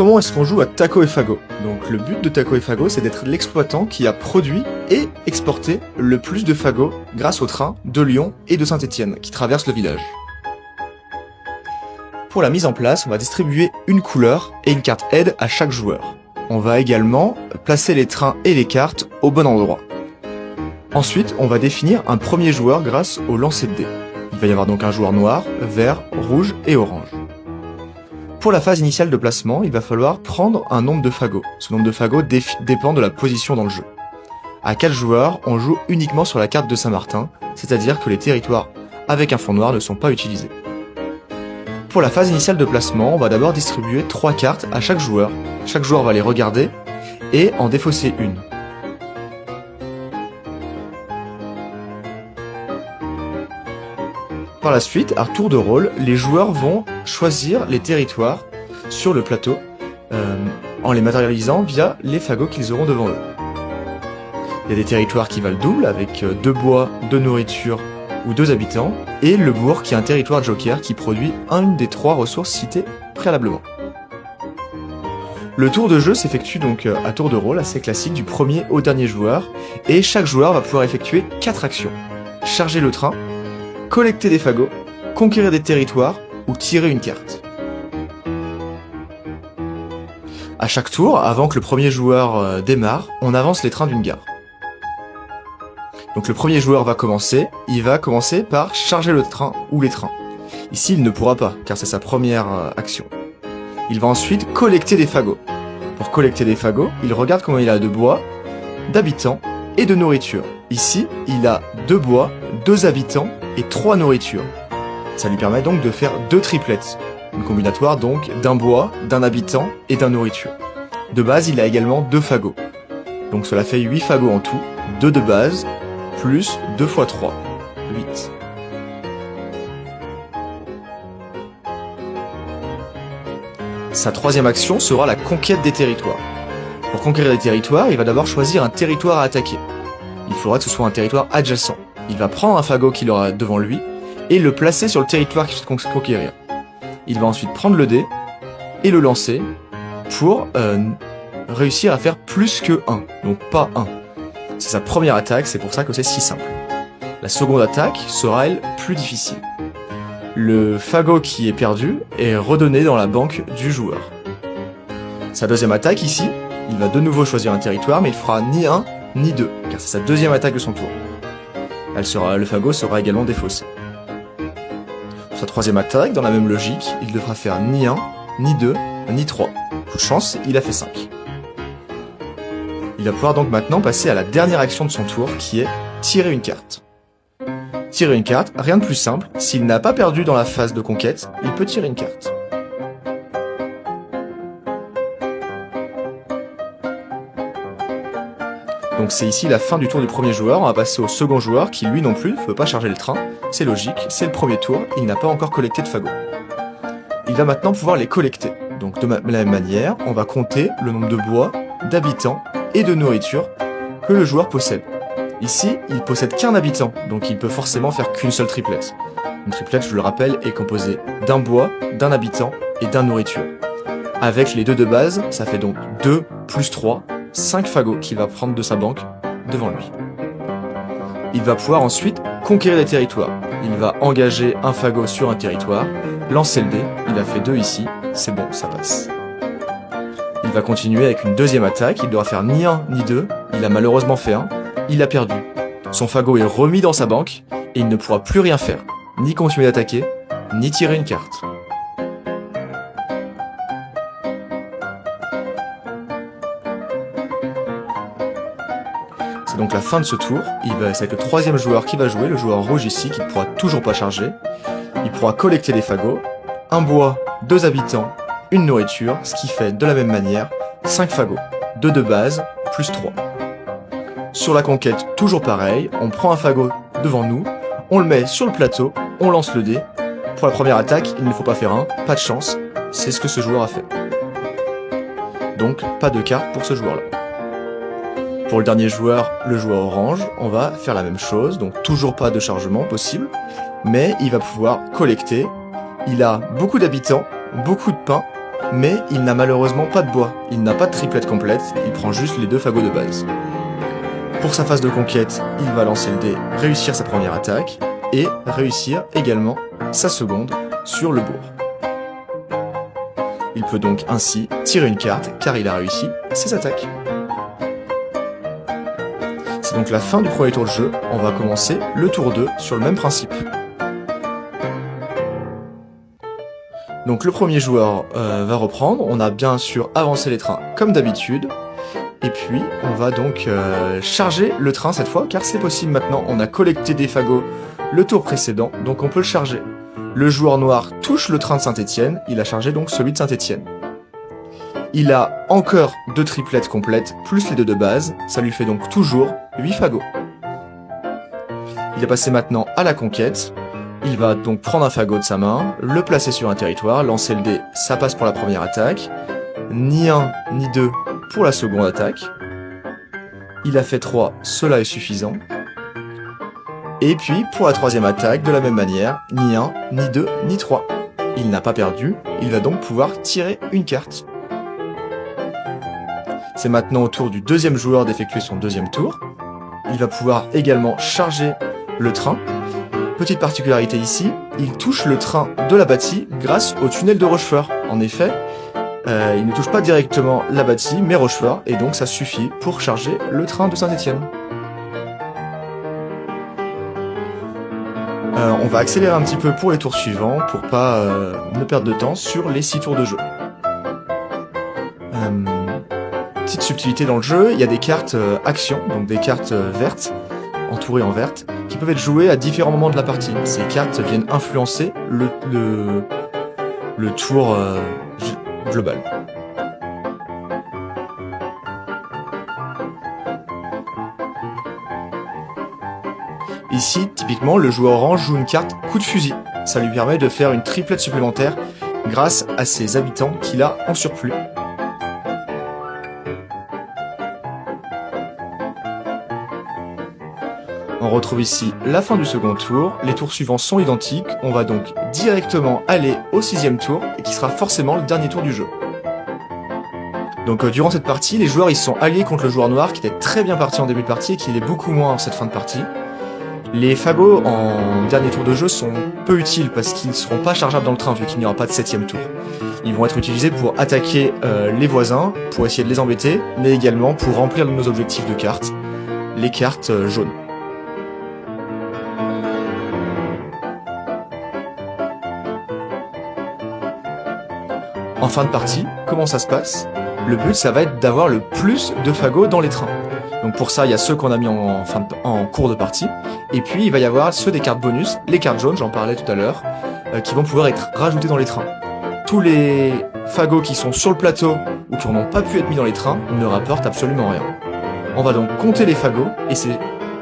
comment est-ce qu'on joue à Taco et Fago? Donc le but de Taco et Fago, c'est d'être l'exploitant qui a produit et exporté le plus de fagots grâce au train de Lyon et de Saint-Étienne qui traversent le village. Pour la mise en place, on va distribuer une couleur et une carte aide à chaque joueur. On va également placer les trains et les cartes au bon endroit. Ensuite, on va définir un premier joueur grâce au lancer de dés. Il va y avoir donc un joueur noir, vert, rouge et orange. Pour la phase initiale de placement, il va falloir prendre un nombre de fagots. Ce nombre de fagots dépend de la position dans le jeu. À 4 joueurs, on joue uniquement sur la carte de Saint-Martin, c'est-à-dire que les territoires avec un fond noir ne sont pas utilisés. Pour la phase initiale de placement, on va d'abord distribuer 3 cartes à chaque joueur. Chaque joueur va les regarder et en défausser une. Par la suite, à tour de rôle, les joueurs vont choisir les territoires sur le plateau en les matérialisant via les fagots qu'ils auront devant eux. Il y a des territoires qui valent double avec 2 bois, 2 nourriture ou 2 habitants, et le bourg qui est un territoire joker qui produit une des 3 ressources citées préalablement. Le tour de jeu s'effectue donc à tour de rôle assez classique du premier au dernier joueur, et chaque joueur va pouvoir effectuer 4 actions. Charger le train, collecter des fagots, conquérir des territoires ou tirer une carte. À chaque tour, avant que le premier joueur démarre, on avance les trains d'une gare. Donc le premier joueur va commencer, il va commencer par charger le train ou les trains. Ici il ne pourra pas, car c'est sa première action. Il va ensuite collecter des fagots. Pour collecter des fagots, il regarde combien il a de bois, d'habitants et de nourriture. Ici, il a 2 bois, 2 habitants et 3 nourritures. Ça lui permet donc de faire 2 triplettes. Une combinatoire donc d'un bois, d'un habitant et d'un nourriture. De base, il a également 2 fagots. Donc cela fait 8 fagots en tout, 2 de base, plus 2 x 3, 8. Sa troisième action sera la conquête des territoires. Pour conquérir des territoires, il va d'abord choisir un territoire à attaquer. Il faudra que ce soit un territoire adjacent. Il va prendre un fagot qu'il aura devant lui et le placer sur le territoire qu'il souhaite conquérir. Il va ensuite prendre le dé et le lancer pour réussir à faire plus que 1, donc pas 1. C'est sa première attaque, c'est pour ça que c'est si simple. La seconde attaque sera, elle, plus difficile. Le fagot qui est perdu est redonné dans la banque du joueur. Sa deuxième attaque ici, il va de nouveau choisir un territoire, mais il fera ni 1 ni 2, car c'est sa deuxième attaque de son tour. Le fagot sera également défaussé. Pour sa troisième attaque, dans la même logique, il devra faire ni 1, ni 2, ni 3. Coup de chance, il a fait 5. Il va pouvoir donc maintenant passer à la dernière action de son tour, qui est tirer une carte. Tirer une carte, rien de plus simple, s'il n'a pas perdu dans la phase de conquête, il peut tirer une carte. Donc c'est ici la fin du tour du premier joueur, on va passer au second joueur qui lui non plus ne peut pas charger le train, c'est logique, c'est le premier tour, il n'a pas encore collecté de fagots. Il va maintenant pouvoir les collecter, donc de la même manière, on va compter le nombre de bois, d'habitants et de nourriture que le joueur possède. Ici, il possède qu'un habitant, donc il peut forcément faire qu'une seule triplette. Une triplette, je le rappelle, est composée d'un bois, d'un habitant et d'un nourriture. Avec les 2 de base, ça fait donc 2 plus 3, 5 fagots qu'il va prendre de sa banque devant lui. Il va pouvoir ensuite conquérir des territoires. Il va engager un fagot sur un territoire, lancer le dé, il a fait 2 ici, c'est bon, ça passe. Il va continuer avec une deuxième attaque, il devra faire ni 1 ni 2, il a malheureusement fait 1, il a perdu. Son fagot est remis dans sa banque, et il ne pourra plus rien faire, ni continuer d'attaquer, ni tirer une carte. C'est donc la fin de ce tour, c'est avec le troisième joueur qui va jouer, le joueur rouge ici, qui ne pourra toujours pas charger. Il pourra collecter des fagots, un bois, 2 habitants, une nourriture, ce qui fait de la même manière 5 fagots, 2 de base, plus 3. Sur la conquête, toujours pareil, on prend un fagot devant nous, on le met sur le plateau, on lance le dé. Pour la première attaque, il ne faut pas faire 1, pas de chance, c'est ce que ce joueur a fait. Donc, pas de carte pour ce joueur-là. Pour le dernier joueur, le joueur orange, on va faire la même chose, donc toujours pas de chargement possible, mais il va pouvoir collecter. Il a beaucoup d'habitants, beaucoup de pain, mais il n'a malheureusement pas de bois, il n'a pas de triplette complète, il prend juste les 2 fagots de base. Pour sa phase de conquête, il va lancer le dé, réussir sa première attaque, et réussir également sa seconde sur le bourg. Il peut donc ainsi tirer une carte, car il a réussi ses attaques. C'est donc la fin du premier tour de jeu, on va commencer le tour 2 sur le même principe. Donc le premier joueur va reprendre, on a bien sûr avancé les trains comme d'habitude, et puis on va donc charger le train cette fois, car c'est possible maintenant, on a collecté des fagots le tour précédent, donc on peut le charger. Le joueur noir touche le train de Saint-Étienne, il a chargé donc celui de Saint-Étienne. Il a encore 2 triplettes complètes, plus les 2 de base, ça lui fait donc toujours 8 fagots. Il est passé maintenant à la conquête, il va donc prendre un fagot de sa main, le placer sur un territoire, lancer le dé, ça passe pour la première attaque, ni 1 ni 2 pour la seconde attaque. Il a fait 3, cela est suffisant. Et puis pour la troisième attaque, de la même manière, ni 1, ni 2, ni 3. Il n'a pas perdu, il va donc pouvoir tirer une carte. C'est maintenant au tour du deuxième joueur d'effectuer son deuxième tour. Il va pouvoir également charger le train. Petite particularité ici, il touche le train de la bâtie grâce au tunnel de Rochefort. En effet, il ne touche pas directement la bâtie, mais Rochefort, et donc ça suffit pour charger le train de Saint-Étienne. On va accélérer un petit peu pour les tours suivants, pour pas ne perdre de temps sur les 6 tours de jeu. Petite subtilité dans le jeu, il y a des cartes actions, donc des cartes vertes, entourées en verte, qui peuvent être jouées à différents moments de la partie. Ces cartes viennent influencer le tour global. Ici, typiquement, le joueur orange joue une carte coup de fusil. Ça lui permet de faire une triplette supplémentaire grâce à ses habitants qu'il a en surplus. On retrouve ici la fin du second tour, les tours suivants sont identiques, on va donc directement aller au 6e tour, et qui sera forcément le dernier tour du jeu. Donc durant cette partie, les joueurs ils sont alliés contre le joueur noir qui était très bien parti en début de partie et qui l'est beaucoup moins en cette fin de partie. Les fagots en dernier tour de jeu sont peu utiles parce qu'ils ne seront pas chargeables dans le train vu qu'il n'y aura pas de 7e tour. Ils vont être utilisés pour attaquer les voisins, pour essayer de les embêter, mais également pour remplir nos objectifs de cartes, les cartes jaunes. En fin de partie, comment ça se passe? Le but, ça va être d'avoir le plus de fagots dans les trains. Donc pour ça, il y a ceux qu'on a mis en cours de partie, et puis il va y avoir ceux des cartes bonus, les cartes jaunes, j'en parlais tout à l'heure, qui vont pouvoir être rajoutées dans les trains. Tous les fagots qui sont sur le plateau ou qui n'ont pas pu être mis dans les trains ne rapportent absolument rien. On va donc compter les fagots, et c'est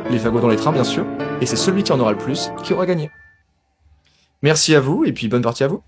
les fagots dans les trains bien sûr, et c'est celui qui en aura le plus qui aura gagné. Merci à vous, et puis bonne partie à vous.